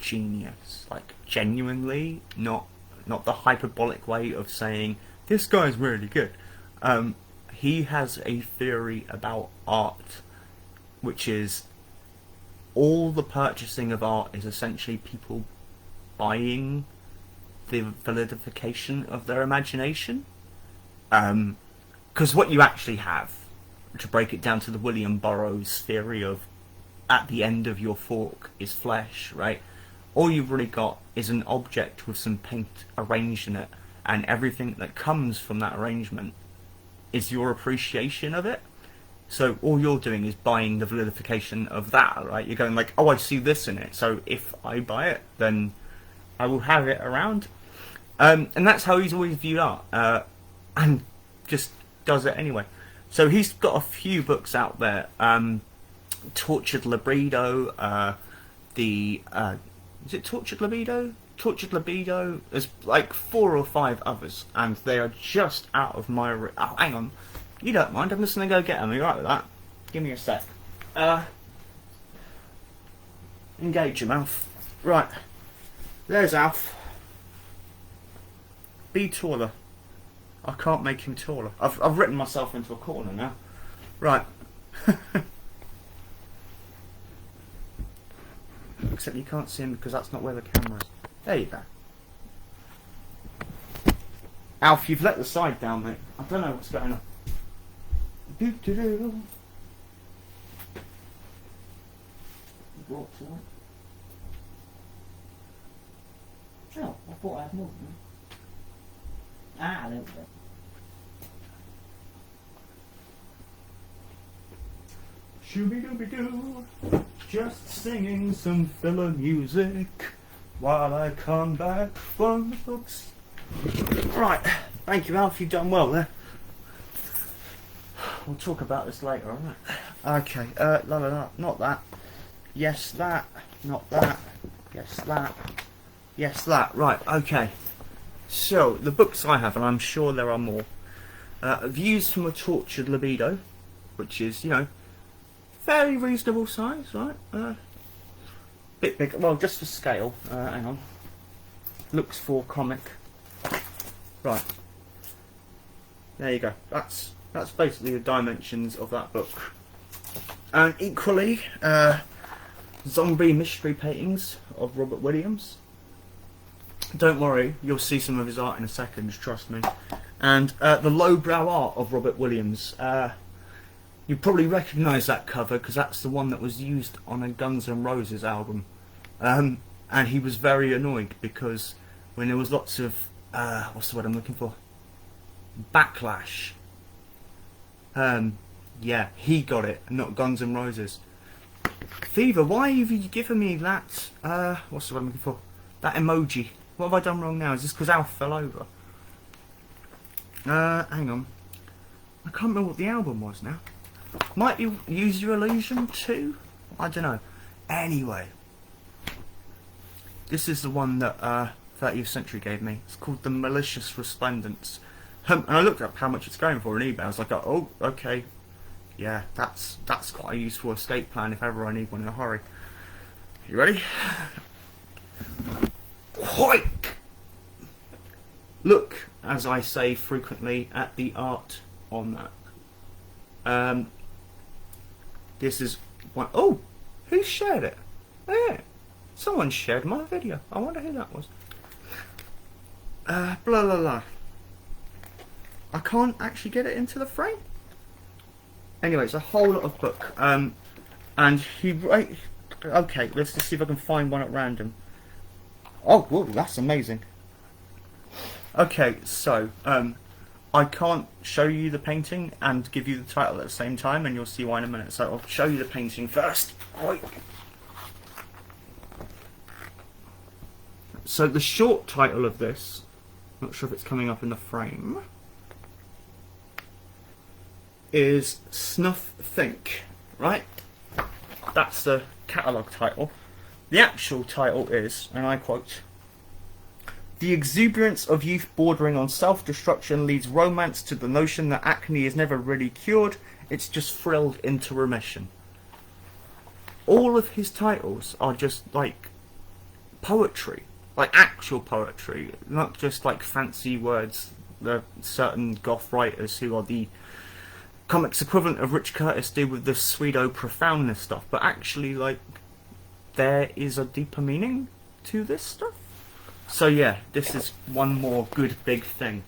genius, like genuinely, not the hyperbolic way of saying this guy's really good. He has a theory about art, which is all the purchasing of art is essentially people buying the validification of their imagination. Because what you actually have, to break it down to the William Burroughs theory of at the end of your fork is flesh, right? All you've really got is an object with some paint arranged in it, and everything that comes from that arrangement is your appreciation of it. So all you're doing is buying the validification of that, right? You're going like, oh, I see this in it, so if I buy it, then I will have it around. And that's how he's always viewed art, and just does it anyway. So he's got a few books out there. Tortured Libido, is it Tortured Libido? Tortured Libido. There's like 4 or 5 others, and they are just out of my... Oh, hang on. You don't mind, I'm just going to go get them. Are you right with that? Give me a sec. Engage him, Alf. Right. There's Alf. Be taller. I can't make him taller. I've written myself into a corner now. Right. Except you can't see him because that's not where the camera is. There you go. Alf, you've let the side down, mate. I don't know what's going on. Do-do-do. Brought to it. Oh, I thought I had more than that. Ah, there we go. Shooby-dooby-doo, just singing some filler music. while I come back from the books. Right, thank you, Alf. You've done well there. We'll talk about this later, alright? Okay, not that. Yes, that. Not that. Yes, that. Yes, that. Right, okay. So, the books I have, and I'm sure there are more. Views from a Tortured Libido, which is, you know, fairly reasonable size, right? Bit big, well, just for scale. Hang on. Looks for comic. Right. There you go. That's basically the dimensions of that book. And equally, zombie mystery paintings of Robert Williams. Don't worry, you'll see some of his art in a second, trust me. And the lowbrow art of Robert Williams. You probably recognise that cover because that's the one that was used on a Guns N' Roses album. And he was very annoyed because when there was lots of, what's the word I'm looking for? Backlash. Yeah, he got it, not Guns N' Roses. Fever, why have you given me that, what's the word I'm looking for? That emoji. What have I done wrong now? Is this because Alf fell over? Hang on. I can't remember what the album was now. Might be Use Your Illusion 2? I don't know. Anyway. This is the one that 30th Century gave me. It's called The Malicious Resplendence. And I looked up how much it's going for on eBay. I was like, oh, okay. Yeah, that's quite a useful escape plan if ever I need one in a hurry. You ready? Hoik! Look, as I say frequently, at the art on that. This is one. Oh, who shared it? Yeah, someone shared my video. I wonder who that was. Blah blah blah. I can't actually get it into the frame. Anyway, it's a whole lot of book. And he wrote. Okay, let's just see if I can find one at random. Oh, whoa, that's amazing. Okay, so I can't show you the painting and give you the title at the same time, and you'll see why in a minute. So I'll show you the painting first. Oi. So the short title of this, not sure if it's coming up in the frame, is Snuff Think, right? That's the catalogue title. The actual title is, and I quote, "The exuberance of youth bordering on self-destruction leads romance to the notion that acne is never really cured, it's just thrilled into remission." All of his titles are just like poetry, like actual poetry, not just like fancy words that certain goth writers who are the comics equivalent of Rich Curtis do with the pseudo-profoundness stuff, but actually like there is a deeper meaning to this stuff. So yeah, this is one more good big thing.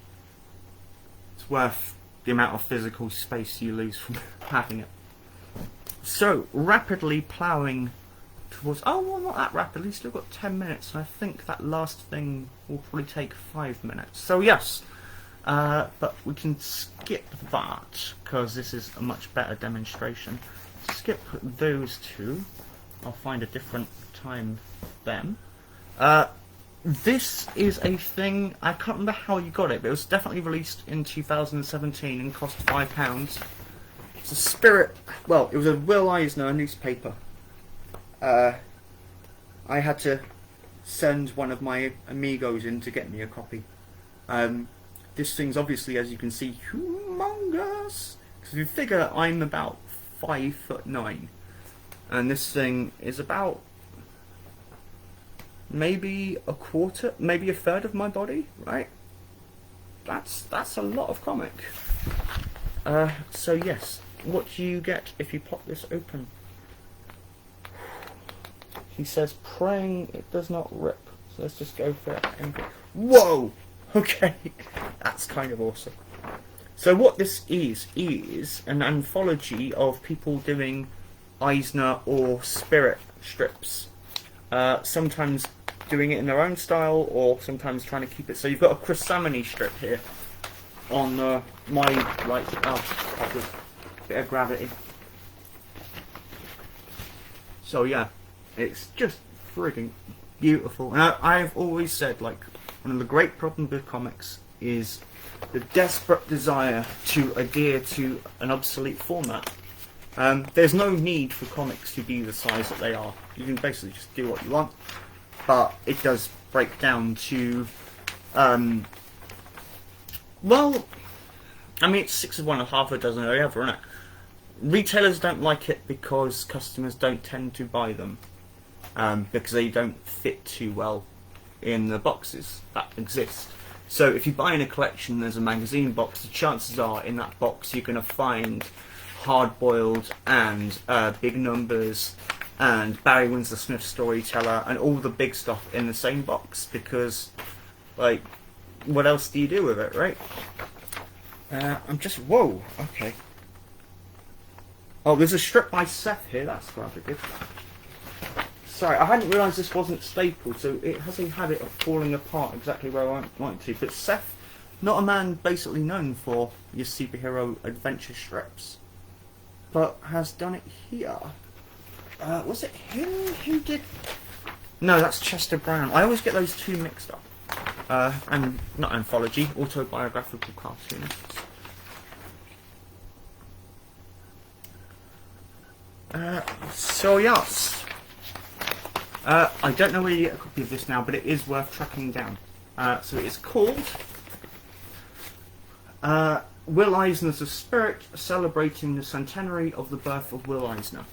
It's worth the amount of physical space you lose from having it. So, rapidly ploughing towards... Oh, well, not that rapidly, still got 10 minutes, and I think that last thing will probably take 5 minutes. So yes, but we can skip that, because this is a much better demonstration. Skip those two. I'll find a different time then. This is a thing, I can't remember how you got it, but it was definitely released in 2017 and cost £5. It's a Spirit, well, it was a Will Eisner newspaper. I had to send one of my amigos in to get me a copy. This thing's obviously, as you can see, humongous. Because if you figure I'm about 5'9", and this thing is about maybe a quarter, maybe a third of my body, right? That's a lot of comic. So yes, what do you get if you pop this open? He says, praying it does not rip. So let's just go for it. Whoa! Okay, that's kind of awesome. So what this is an anthology of people doing Eisner or Spirit strips. Sometimes doing it in their own style, or sometimes trying to keep it. So you've got a Chris Samney strip here on my right. Oh, bit of gravity. So yeah, it's just frigging beautiful. And I've always said, like, one of the great problems with comics is the desperate desire to adhere to an obsolete format. There's no need for comics to be the size that they are. You can basically just do what you want, but it does break down to, well, I mean, it's 6 of one and half a dozen of the other, isn't it? Retailers don't like it because customers don't tend to buy them, because they don't fit too well in the boxes that exist. So if you buy in a collection, there's a magazine box, the chances are in that box you're going to find hard-boiled and big numbers and Barry Windsor Smith Storyteller and all the big stuff in the same box, because, like, what else do you do with it, right? I'm just, whoa, okay. Oh, there's a strip by Seth here, that's rather good. Sorry, I hadn't realised this wasn't stapled, so it has a habit of falling apart exactly where I want it to. But Seth, not a man basically known for your superhero adventure strips, but has done it here. Was it him who did? No, that's Chester Brown. I always get those two mixed up. And not anthology, autobiographical cartoonists. So yes. I don't know where you get a copy of this now, but it is worth tracking down. So it's called Will Eisner's A Spirit, celebrating the centenary of the birth of Will Eisner.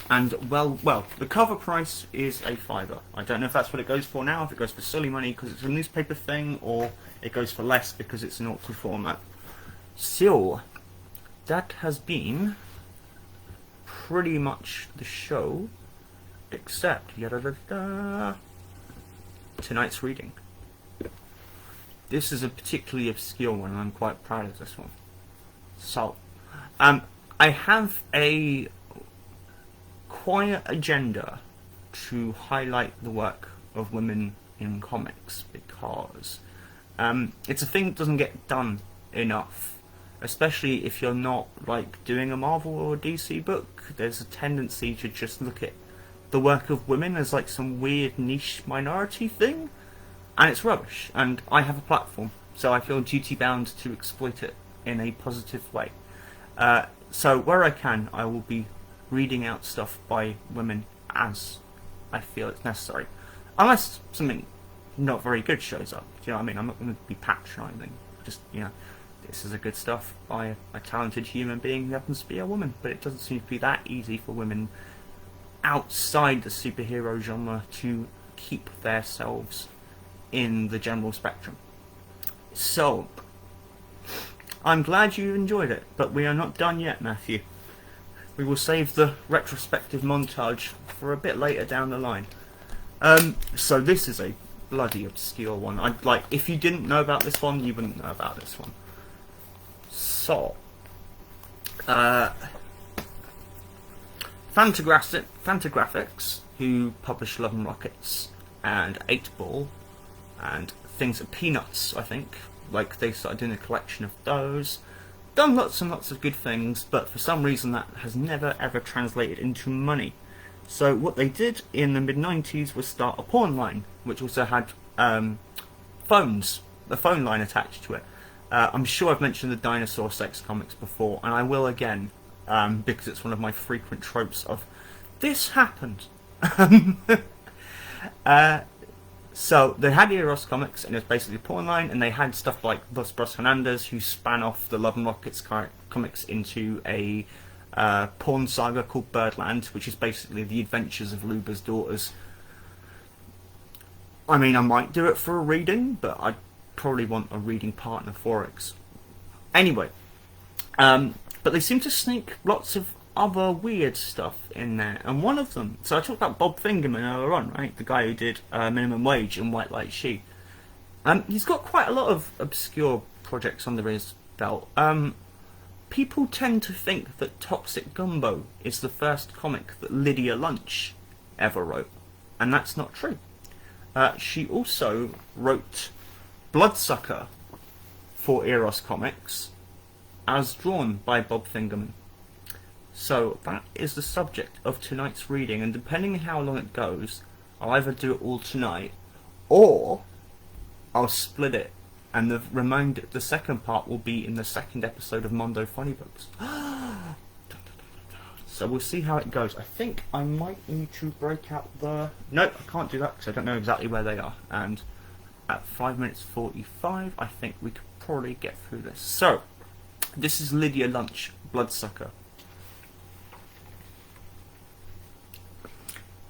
And well, the cover price is a £5. I don't know if that's what it goes for now, if it goes for silly money because it's a newspaper thing, or it goes for less because it's an auto format. So, that has been pretty much the show, except tonight's reading. This is a particularly obscure one, and I'm quite proud of this one. So, I have a quiet agenda to highlight the work of women in comics, because it's a thing that doesn't get done enough, especially if you're not like doing a Marvel or a DC book. There's a tendency to just look at the work of women as like some weird niche minority thing, and it's rubbish, and I have a platform, so I feel duty bound to exploit it in a positive way. So where I can, I will be reading out stuff by women as I feel it's necessary, unless something not very good shows up. Do you know what I mean? I'm not going to be patronising. Just, you know, this is a good stuff by a talented human being who happens to be a woman, but it doesn't seem to be that easy for women outside the superhero genre to keep themselves in the general spectrum. So, I'm glad you enjoyed it, but we are not done yet, Matthew. We will save the retrospective montage for a bit later down the line. So this is a bloody obscure one. If you didn't know about this one, you wouldn't know about this one. So, Fantagraphics, who publish Love and Rockets and 8-Ball and things at Peanuts, I think, like they started doing a collection of those. Done lots and lots of good things, but for some reason that has never ever translated into money. So what they did in the mid-90s was start a porn line, which also had phones, the phone line attached to it. I'm sure I've mentioned the dinosaur sex comics before, and I will again, because it's one of my frequent tropes of, this happened. So they had Eros comics, and it was basically a porn line, and they had stuff like Gilbert Hernandez, who span off the Love and Rockets comics into a porn saga called Birdland, which is basically the adventures of Luba's daughters. I mean, I might do it for a reading, but I'd probably want a reading partner for it. Anyway, but they seem to sneak lots of other weird stuff in there, and one of them, so I talked about Bob Fingerman earlier on, right, the guy who did Minimum Wage and White Light She. He's got quite a lot of obscure projects under his belt. People tend to think that Toxic Gumbo is the first comic that Lydia Lunch ever wrote, and that's not true. She also wrote Bloodsucker for Eros Comics, as drawn by Bob Fingerman. So that is the subject of tonight's reading, and depending on how long it goes, I'll either do it all tonight, or I'll split it, and the second part will be in the second episode of Mondo FunnyBooks. So we'll see how it goes. I think I might need to break out the... Nope, I can't do that because I don't know exactly where they are. And at 5 minutes 45, I think we could probably get through this. So, this is Lydia Lunch, Bloodsucker.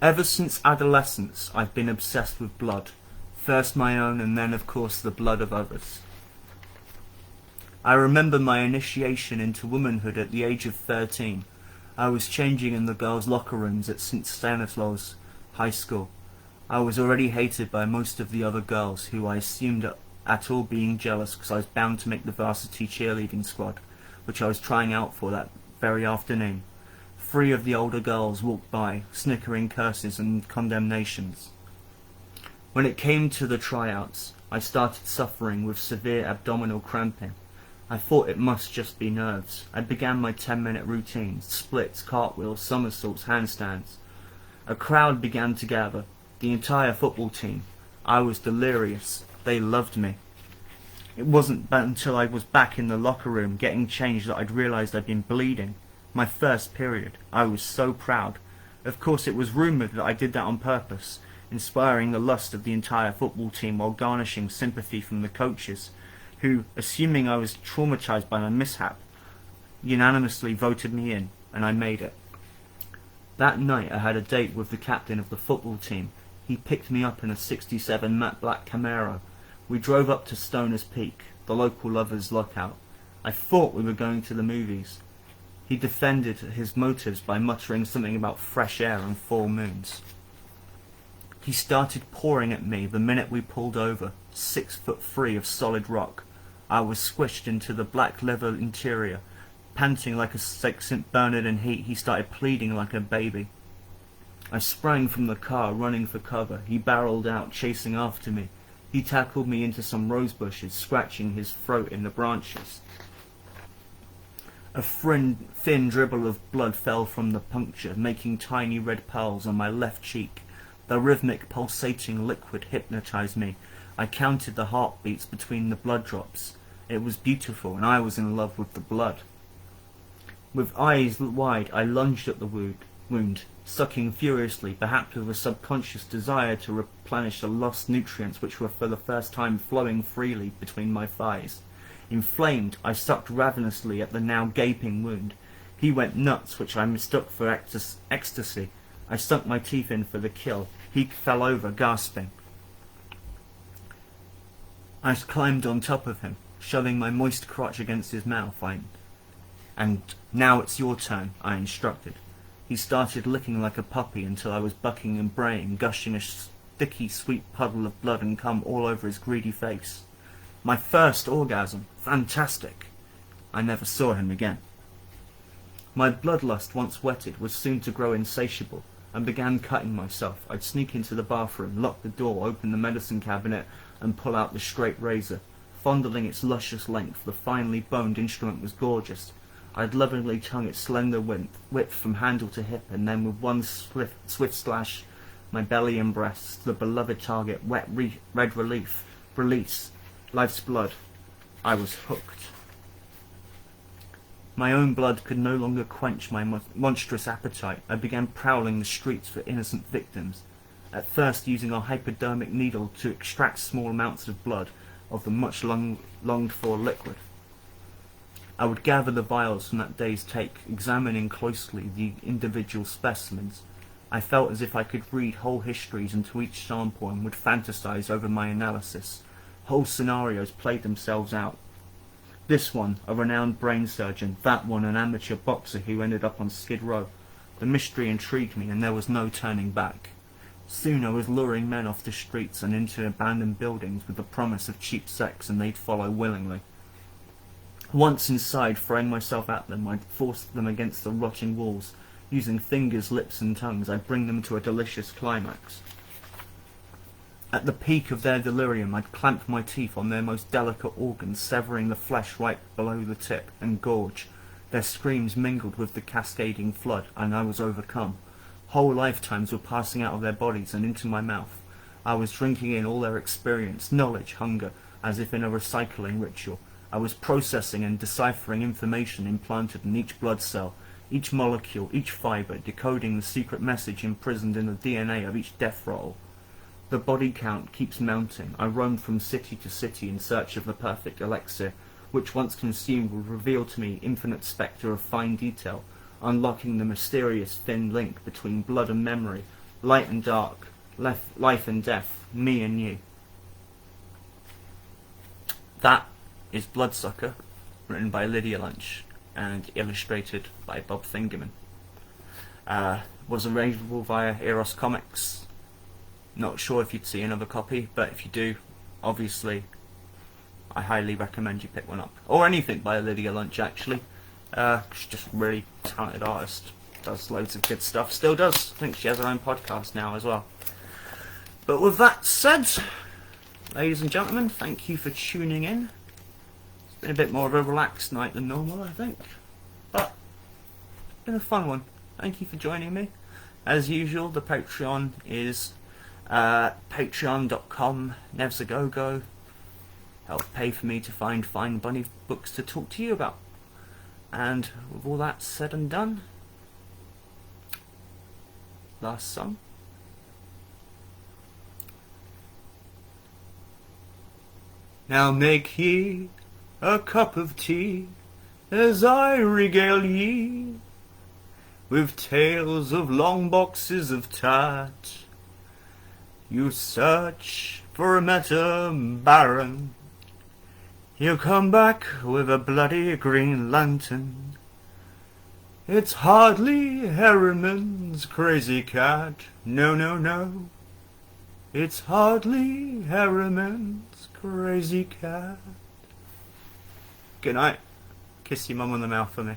Ever since adolescence, I've been obsessed with blood. First my own, and then of course the blood of others. I remember my initiation into womanhood at the age of 13. I was changing in the girls' locker rooms at St. Stanislaus High School. I was already hated by most of the other girls, who I assumed at all being jealous because I was bound to make the varsity cheerleading squad, which I was trying out for that very afternoon. 3 of the older girls walked by, snickering curses and condemnations. When it came to the tryouts, I started suffering with severe abdominal cramping. I thought it must just be nerves. I began my 10-minute routines, splits, cartwheels, somersaults, handstands. A crowd began to gather, the entire football team. I was delirious. They loved me. It wasn't until I was back in the locker room getting changed that I'd realised I'd been bleeding. My first period. I was so proud. Of course it was rumoured that I did that on purpose, inspiring the lust of the entire football team while garnishing sympathy from the coaches, who, assuming I was traumatised by my mishap, unanimously voted me in, and I made it. That night I had a date with the captain of the football team. He picked me up in a '67 matte black Camaro. We drove up to Stoner's Peak, the local lovers' lookout. I thought we were going to the movies. He defended his motives by muttering something about fresh air and full moons. He started pouring at me the minute we pulled over, 6'3" of solid rock. I was squished into the black leather interior. Panting like a St. Bernard in heat, he started pleading like a baby. I sprang from the car, running for cover. He barreled out, chasing after me. He tackled me into some rose bushes, scratching his throat in the branches. A thin dribble of blood fell from the puncture, making tiny red pearls on my left cheek. The rhythmic, pulsating liquid hypnotized me. I counted the heartbeats between the blood drops. It was beautiful, and I was in love with the blood. With eyes wide, I lunged at the wound, sucking furiously, perhaps with a subconscious desire to replenish the lost nutrients which were for the first time flowing freely between my thighs. Inflamed, I sucked ravenously at the now gaping wound. He went nuts, which I mistook for ecstasy. I sunk my teeth in for the kill. He fell over, gasping. I climbed on top of him, shoving my moist crotch against his mouth. And now it's your turn, I instructed. He started licking like a puppy until I was bucking and braying, gushing a sticky, sweet puddle of blood and cum all over his greedy face. My first orgasm. Fantastic. I never saw him again. My bloodlust, once whetted, was soon to grow insatiable, and began cutting myself. I'd sneak into the bathroom, lock the door, open the medicine cabinet, and pull out the straight razor. Fondling its luscious length, the finely boned instrument was gorgeous. I'd lovingly tongue its slender width from handle to hip, and then with one swift slash, my belly and breasts, the beloved target, wet red release, life's blood. I was hooked. My own blood could no longer quench my monstrous appetite. I began prowling the streets for innocent victims, at first using a hypodermic needle to extract small amounts of blood of the much longed-for liquid. I would gather the vials from that day's take, examining closely the individual specimens. I felt as if I could read whole histories into each sample and would fantasize over my analysis. Whole scenarios played themselves out. This one, a renowned brain surgeon, that one, an amateur boxer who ended up on Skid Row. The mystery intrigued me, and there was no turning back. Soon I was luring men off the streets and into abandoned buildings with the promise of cheap sex, and they'd follow willingly. Once inside, throwing myself at them, I'd force them against the rotting walls. Using fingers, lips and tongues, I'd bring them to a delicious climax. At the peak of their delirium, I'd clamp my teeth on their most delicate organs, severing the flesh right below the tip, and gorge. Their screams mingled with the cascading flood, and I was overcome. Whole lifetimes were passing out of their bodies and into my mouth. I was drinking in all their experience, knowledge, hunger, as if in a recycling ritual. I was processing and deciphering information implanted in each blood cell, each molecule, each fibre, decoding the secret message imprisoned in the DNA of each death roll. The body count keeps mounting. I roamed from city to city in search of the perfect elixir, which once consumed would reveal to me infinite spectre of fine detail, unlocking the mysterious thin link between blood and memory, light and dark, life and death, me and you. That is Bloodsucker, written by Lydia Lunch and illustrated by Bob Thingerman. Was available via Eros Comics. Not sure if you'd see another copy, but if you do, obviously I highly recommend you pick one up. Or anything by Lydia Lunch, actually. She's just a really talented artist. Does loads of good stuff. Still does. I think she has her own podcast now as well. But with that said, ladies and gentlemen, thank you for tuning in. It's been a bit more of a relaxed night than normal, I think. But it's been a fun one. Thank you for joining me. As usual, the Patreon is patreon.com, nevsagogo. Help pay for me to find fine bunny books to talk to you about. And with all that said and done, last song. Now make ye a cup of tea as I regale ye with tales of long boxes of tat. You search for a meta baron, he'll come back with a bloody green lantern. It's hardly Harriman's crazy cat. No, no, no. It's hardly Harriman's crazy cat. Good night. Kiss your mum on the mouth for me.